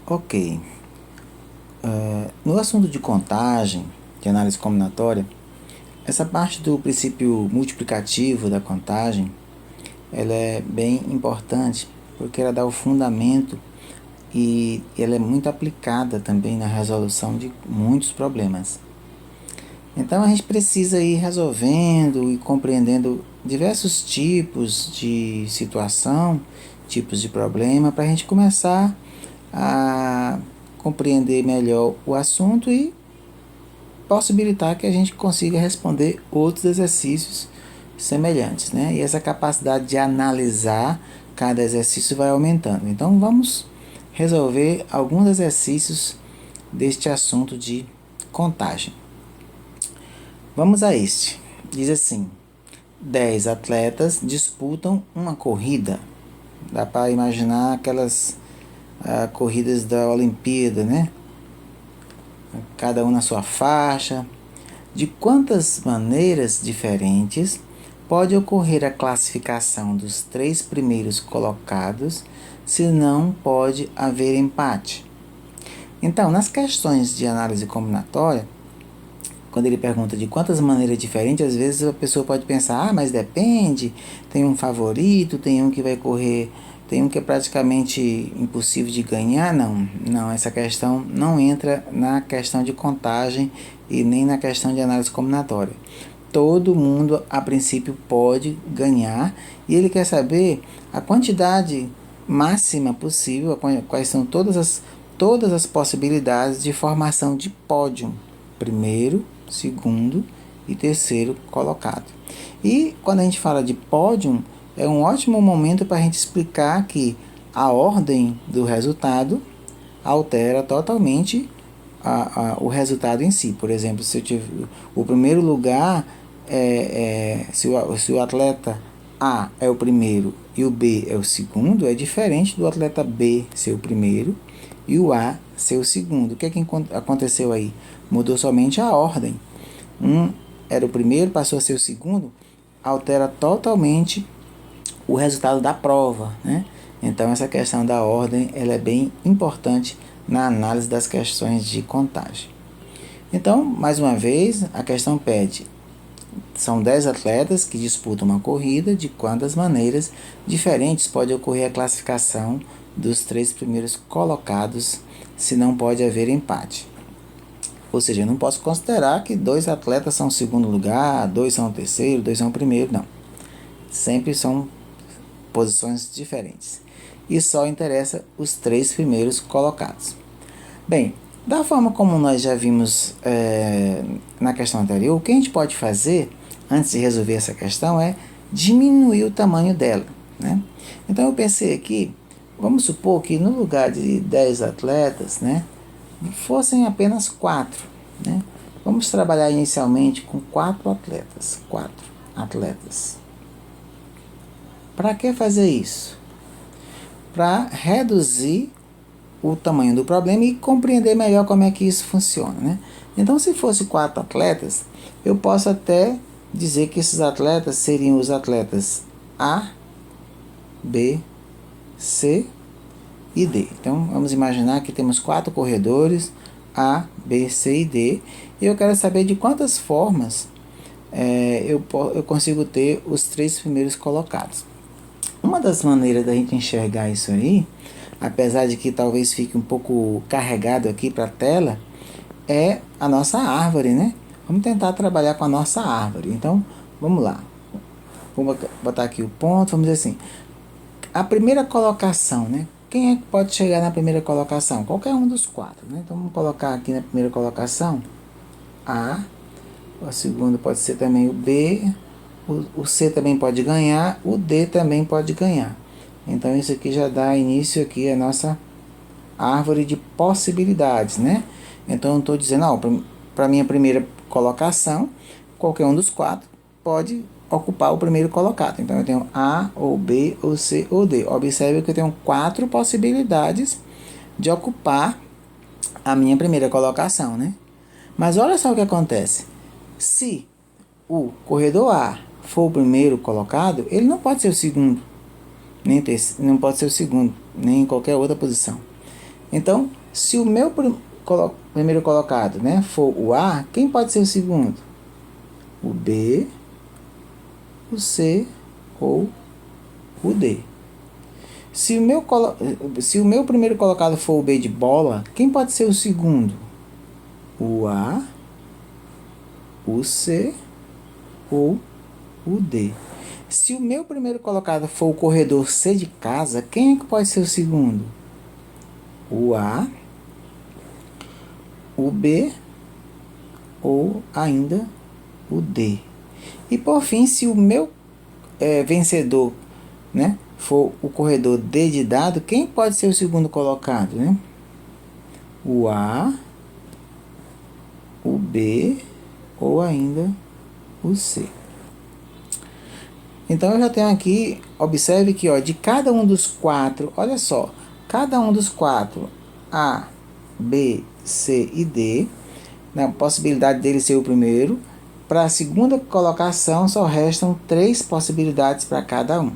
Ok. No assunto de contagem, de análise combinatória, essa parte do princípio multiplicativo da contagem, ela é bem importante porque ela dá o fundamento e ela é muito aplicada também na resolução de muitos problemas. Então a gente precisa ir resolvendo e compreendendo diversos tipos de situação, tipos de problema, para a gente começar a compreender melhor o assunto e possibilitar que a gente consiga responder outros exercícios semelhantes, né? E essa capacidade de analisar cada exercício vai aumentando. Então vamos resolver alguns exercícios deste assunto de contagem. Vamos a este. Diz assim: 10 atletas disputam uma corrida. Dá para imaginar aquelas corridas da Olimpíada, né? Cada um na sua faixa. De quantas maneiras diferentes pode ocorrer a classificação dos 3 primeiros colocados, se não pode haver empate? Então, nas questões de análise combinatória, quando ele pergunta de quantas maneiras diferentes, às vezes a pessoa pode pensar, mas depende, tem um favorito, tem um que vai correr, tem um que é praticamente impossível de ganhar. Não, essa questão não entra na questão de contagem e nem na questão de análise combinatória. Todo mundo, a princípio, pode ganhar e ele quer saber a quantidade máxima possível, quais são todas as possibilidades de formação de pódio. Primeiro, segundo e terceiro colocado. E quando a gente fala de pódio, é um ótimo momento para a gente explicar que a ordem do resultado altera totalmente o resultado em si. Por exemplo, se eu tiver o primeiro lugar, se o atleta A é o primeiro e o B é o segundo, é diferente do atleta B ser o primeiro e o A ser o segundo. O que aconteceu aí? Mudou somente a ordem. Um era o primeiro, passou a ser o segundo, altera totalmente o resultado da prova, né? Então essa questão da ordem ela é bem importante na análise das questões de contagem. Então, mais uma vez, a questão pede: são 10 atletas que disputam uma corrida, de quantas maneiras diferentes pode ocorrer a classificação dos 3 primeiros colocados, se não pode haver empate. Ou seja, eu não posso considerar que 2 atletas são o segundo lugar, 2 são o terceiro, 2 são o primeiro, não. Sempre são posições diferentes. E só interessa os 3 primeiros colocados. Bem, da forma como nós já vimos na questão anterior, o que a gente pode fazer antes de resolver essa questão é diminuir o tamanho dela, né? Então eu pensei aqui, vamos supor que no lugar de 10 atletas, né, fossem apenas 4, né? Vamos trabalhar inicialmente com 4 atletas. 4 atletas. Para que fazer isso? Para reduzir o tamanho do problema e compreender melhor como é que isso funciona, né? Então, se fosse 4 atletas, eu posso até dizer que esses atletas seriam os atletas A, B, C e D. Então, vamos imaginar que temos 4 corredores, A, B, C e D, e eu quero saber de quantas formas eu consigo ter os 3 primeiros colocados. Uma das maneiras da gente enxergar isso aí, apesar de que talvez fique um pouco carregado aqui para a tela, é a nossa árvore, né? Vamos tentar trabalhar com a nossa árvore. Então, vamos lá. Vou botar aqui o ponto, vamos dizer assim. A primeira colocação, né? Quem é que pode chegar na primeira colocação? Qualquer um dos 4, né? Então, vamos colocar aqui na primeira colocação A. O segundo pode ser também o B. O C também pode ganhar. O D também pode ganhar. Então, isso aqui já dá início aqui à nossa árvore de possibilidades, né? Então, eu estou dizendo, para minha primeira colocação, qualquer um dos 4 pode ocupar o primeiro colocado. Então, eu tenho A, ou B, ou C, ou D. Observe que eu tenho 4 possibilidades de ocupar a minha primeira colocação, né? Mas olha só o que acontece. Se o corredor A for o primeiro colocado, ele não pode ser o segundo, não pode ser o segundo, nem em qualquer outra posição. Então, se o meu primeiro colocado, né, for o A, quem pode ser o segundo? O B, o C ou o D. Se o meu primeiro colocado for o B de bola, quem pode ser o segundo? O A, o C ou o D. Se o meu primeiro colocado for o corredor C de casa, quem é que pode ser o segundo? O A, o B ou ainda o D. E por fim, se o meu vencedor, né, for o corredor D de dado, quem pode ser o segundo colocado? Né? O A, o B ou ainda o C. Então eu já tenho aqui, observe que ó, de cada um dos quatro, olha só, cada um dos quatro, A, B, C e D, na possibilidade dele ser o primeiro, para a segunda colocação só restam 3 possibilidades para cada um.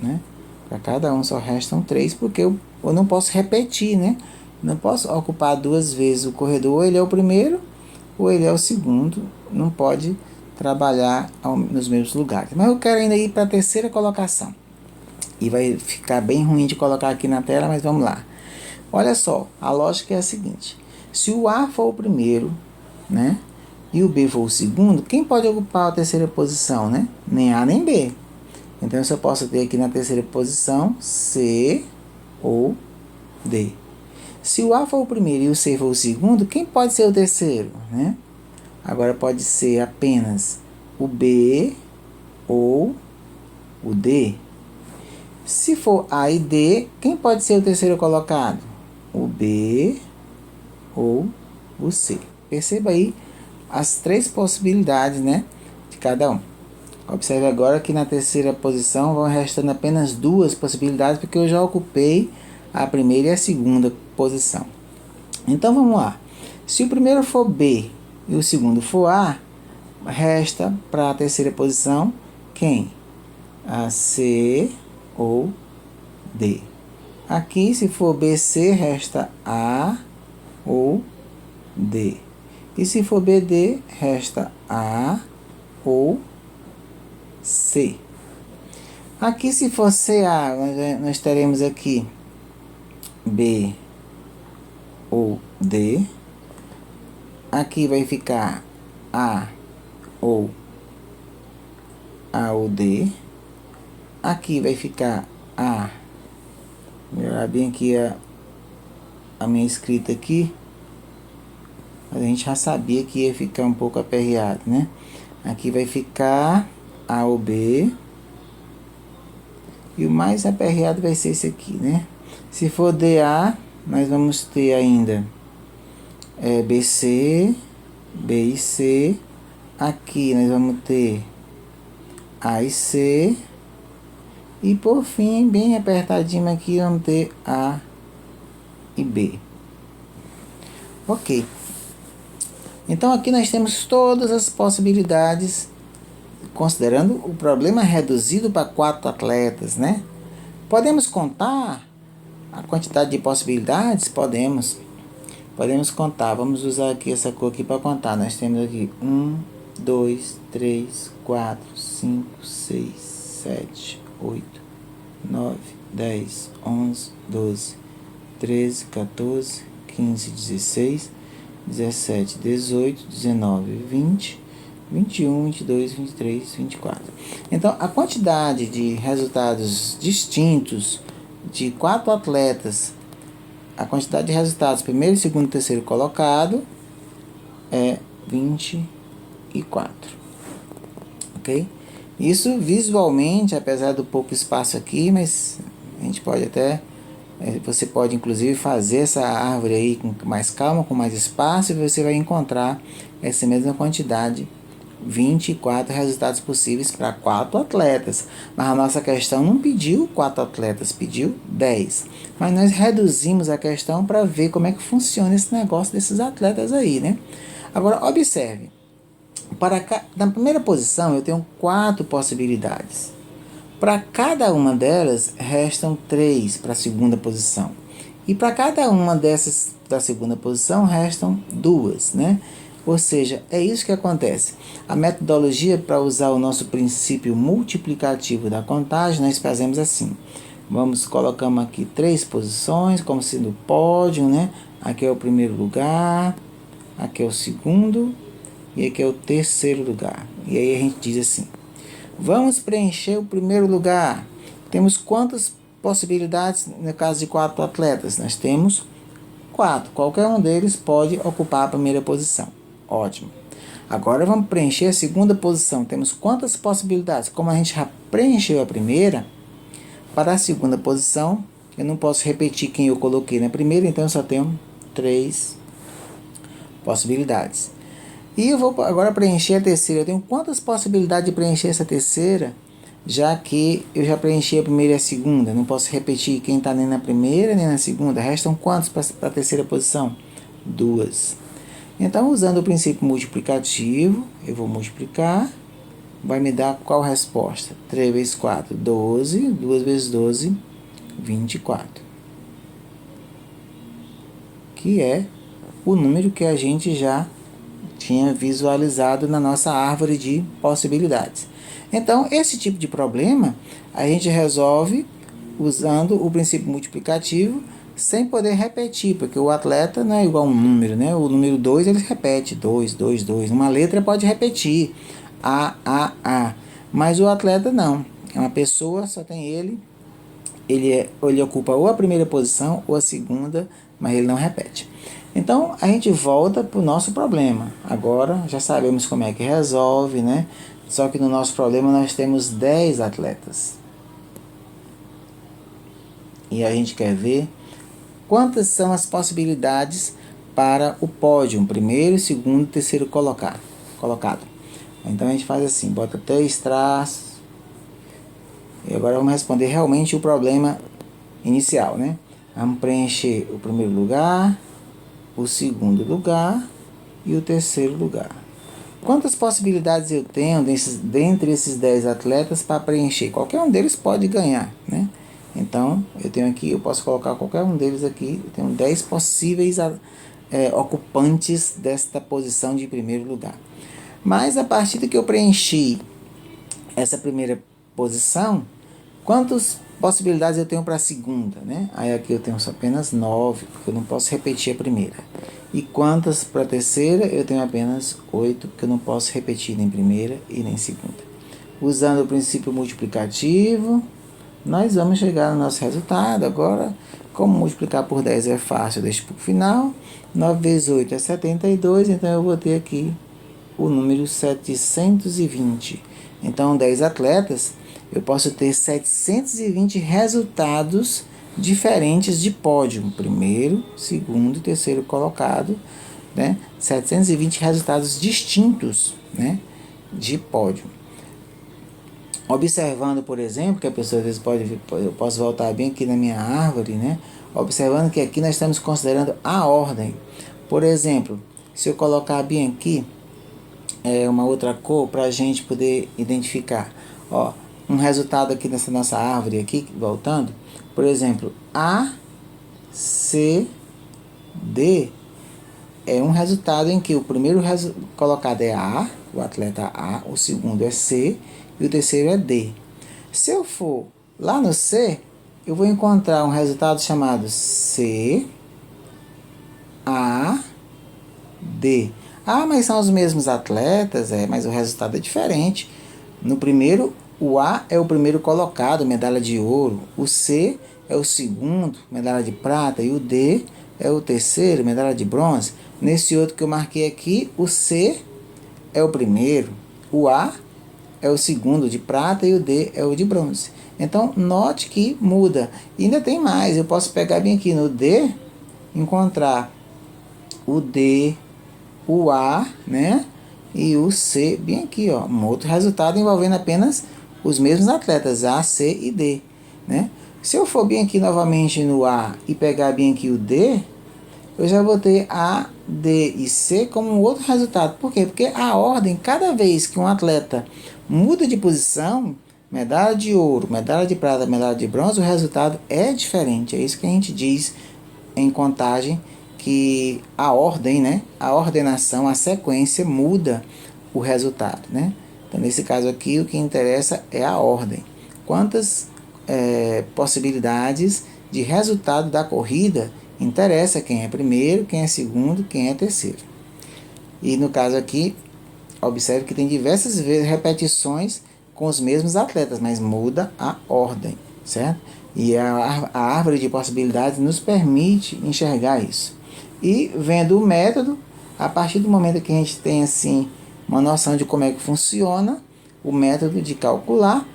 Né? Para cada um só restam 3, porque eu não posso repetir, né? Não posso ocupar 2 vezes o corredor, ou ele é o primeiro ou ele é o segundo, não pode trabalhar nos mesmos lugares. Mas eu quero ainda ir para a terceira colocação. E vai ficar bem ruim de colocar aqui na tela, mas vamos lá. Olha só, a lógica é a seguinte. Se o A for o primeiro, né, e o B for o segundo, quem pode ocupar a terceira posição, né? Nem A nem B. Então eu só posso ter aqui na terceira posição C ou D. Se o A for o primeiro e o C for o segundo, quem pode ser o terceiro, né? Agora pode ser apenas o B ou o D. Se for A e D, quem pode ser o terceiro colocado? O B ou o C. Perceba aí as 3 possibilidades, né, de cada um. Observe agora que na terceira posição vão restando apenas 2 possibilidades, porque eu já ocupei a primeira e a segunda posição. Então vamos lá. Se o primeiro for B e o segundo for A, resta para a terceira posição quem? A C ou D. Aqui, se for BC, resta A ou D. E se for BD, resta A ou C. Aqui, se for CA, nós teremos aqui B ou D. Aqui vai ficar A ou D. Aqui vai ficar A. Melhorar bem aqui a minha escrita aqui. Mas a gente já sabia que ia ficar um pouco aperreado, né? Aqui vai ficar A ou B. E o mais aperreado vai ser esse aqui, né? Se for DA, nós vamos ter ainda BC, B e C. Aqui nós vamos ter A e C. E por fim, bem apertadinho aqui, vamos ter A e B. Ok. Então aqui nós temos todas as possibilidades, considerando o problema reduzido para 4 atletas, né? Podemos contar a quantidade de possibilidades? Podemos. Podemos contar. Vamos usar aqui essa cor aqui para contar. Nós temos aqui 1, 2, 3, 4, 5, 6, 7, 8, 9, 10, 11, 12, 13, 14, 15, 16, 17, 18, 19, 20, 21, 22, 23, 24. Então, a quantidade de resultados distintos de 4 atletas, a quantidade de resultados primeiro, segundo e terceiro colocado é 24. Ok? Isso visualmente, apesar do pouco espaço aqui, mas a gente pode até... Você pode inclusive fazer essa árvore aí com mais calma, com mais espaço, e você vai encontrar essa mesma quantidade, 24 resultados possíveis para 4 atletas. Mas a nossa questão não pediu 4 atletas, pediu 10. Mas nós reduzimos a questão para ver como é que funciona esse negócio desses atletas aí, né? Agora, observe. Na primeira posição, eu tenho 4 possibilidades. Para cada uma delas, restam 3 para a segunda posição. E para cada uma dessas da segunda posição restam 2, né? Ou seja, é isso que acontece. A metodologia para usar o nosso princípio multiplicativo da contagem, nós fazemos assim. Colocamos aqui 3 posições, como sendo pódio, né? Aqui é o primeiro lugar, aqui é o segundo e aqui é o terceiro lugar. E aí a gente diz assim: vamos preencher o primeiro lugar. Temos quantas possibilidades no caso de 4 atletas? Nós temos 4. Qualquer um deles pode ocupar a primeira posição. Ótimo. Agora vamos preencher a segunda posição. Temos quantas possibilidades? Como a gente já preencheu a primeira, para a segunda posição, eu não posso repetir quem eu coloquei na primeira, então eu só tenho 3 possibilidades. E eu vou agora preencher a terceira. Eu tenho quantas possibilidades de preencher essa terceira, já que eu já preenchi a primeira e a segunda? Não posso repetir quem está nem na primeira nem na segunda. Restam quantos para a terceira posição? 2. Então, usando o princípio multiplicativo, eu vou multiplicar. Vai me dar qual resposta? 3 vezes 4, 12. 2 vezes 12, 24. Que é o número que a gente já tinha visualizado na nossa árvore de possibilidades. Então, esse tipo de problema a gente resolve usando o princípio multiplicativo sem poder repetir, porque o atleta não é igual a um número, né? O número 2 ele repete, 2, 2, 2. Uma letra pode repetir, A. Mas o atleta não. É uma pessoa, só tem ele ocupa ou a primeira posição ou a segunda, mas ele não repete. Então, a gente volta para o nosso problema. Agora, já sabemos como é que resolve, né? Só que no nosso problema nós temos 10 atletas. E a gente quer ver quantas são as possibilidades para o pódio, primeiro, segundo, terceiro colocado. Então, a gente faz assim, bota 3 traços. E agora vamos responder realmente o problema inicial, né? Vamos preencher o primeiro lugar, o segundo lugar e o terceiro lugar. Quantas possibilidades eu tenho dentre esses 10 atletas para preencher? Qualquer um deles pode ganhar, né? Então, eu posso colocar qualquer um deles aqui. Eu tenho 10 possíveis ocupantes desta posição de primeiro lugar. Mas a partir do que eu preenchi essa primeira posição, quantas possibilidades eu tenho para a segunda, né? Aí aqui eu tenho apenas 9, porque eu não posso repetir a primeira. E quantas para a terceira? Eu tenho apenas 8, porque eu não posso repetir nem primeira e nem segunda. Usando o princípio multiplicativo, nós vamos chegar no nosso resultado. Agora, como multiplicar por 10 é fácil, eu deixo para o final. 9 vezes 8 é 72, então eu vou ter aqui o número 720. Então, 10 atletas, eu posso ter 720 resultados diferentes de pódio. Primeiro, segundo e terceiro colocado, né? 720 resultados distintos, né? De pódio. Observando, por exemplo, que a pessoa às vezes eu posso voltar bem aqui na minha árvore, né? Observando que aqui nós estamos considerando a ordem. Por exemplo, se eu colocar bem aqui uma outra cor para a gente poder identificar, ó, um resultado aqui nessa nossa árvore aqui, voltando, por exemplo, A, C, D é um resultado em que o primeiro colocado é A, o atleta A, o segundo é C e o terceiro é D. Se eu for lá no C, eu vou encontrar um resultado chamado C, A, D. Ah, mas são os mesmos atletas, mas o resultado é diferente. No primeiro, o A é o primeiro colocado, medalha de ouro. O C é o segundo, medalha de prata. E o D é o terceiro, medalha de bronze. Nesse outro que eu marquei aqui, o C é o primeiro. O A é o segundo de prata e o D é o de bronze. Então, note que muda. E ainda tem mais. Eu posso pegar bem aqui no D, encontrar o D, o A, né? E o C, bem aqui, ó, um outro resultado envolvendo apenas os mesmos atletas, A, C e D, né? Se eu for bem aqui novamente no A e pegar bem aqui o D, eu já vou ter A, D e C como um outro resultado. Por quê? Porque a ordem, cada vez que um atleta muda de posição, medalha de ouro, medalha de prata, medalha de bronze, o resultado é diferente. É isso que a gente diz em contagem que a ordem, né? A ordenação, a sequência muda o resultado, né? Então, nesse caso aqui, o que interessa é a ordem. Quantas possibilidades de resultado da corrida interessa quem é primeiro, quem é segundo, quem é terceiro. E no caso aqui, observe que tem diversas vezes repetições com os mesmos atletas, mas muda a ordem, certo? E a árvore de possibilidades nos permite enxergar isso. E vendo o método, a partir do momento que a gente tem assim uma noção de como é que funciona o método de calcular,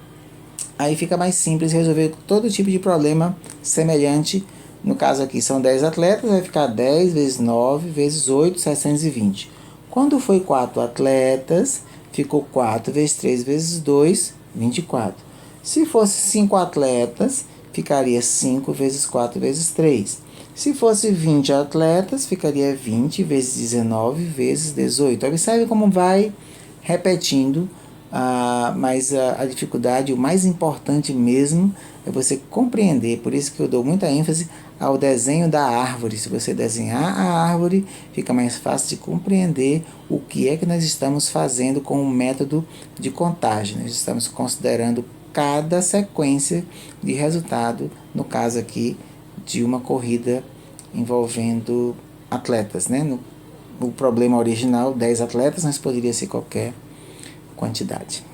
aí fica mais simples resolver todo tipo de problema semelhante. No caso aqui são 10 atletas, vai ficar 10 vezes 9 vezes 8, 720. Quando foi 4 atletas, ficou 4 vezes 3 vezes 2, 24. Se fosse 5 atletas, ficaria 5 vezes 4 vezes 3. Se fosse 20 atletas, ficaria 20 vezes 19 vezes 18. Observe como vai repetindo, mas a dificuldade, o mais importante mesmo, é você compreender. Por isso que eu dou muita ênfase ao desenho da árvore. Se você desenhar a árvore, fica mais fácil de compreender o que é que nós estamos fazendo com o método de contagem. Nós estamos considerando cada sequência de resultado, no caso aqui de uma corrida envolvendo atletas, né? O problema original, 10 atletas, mas poderia ser qualquer quantidade.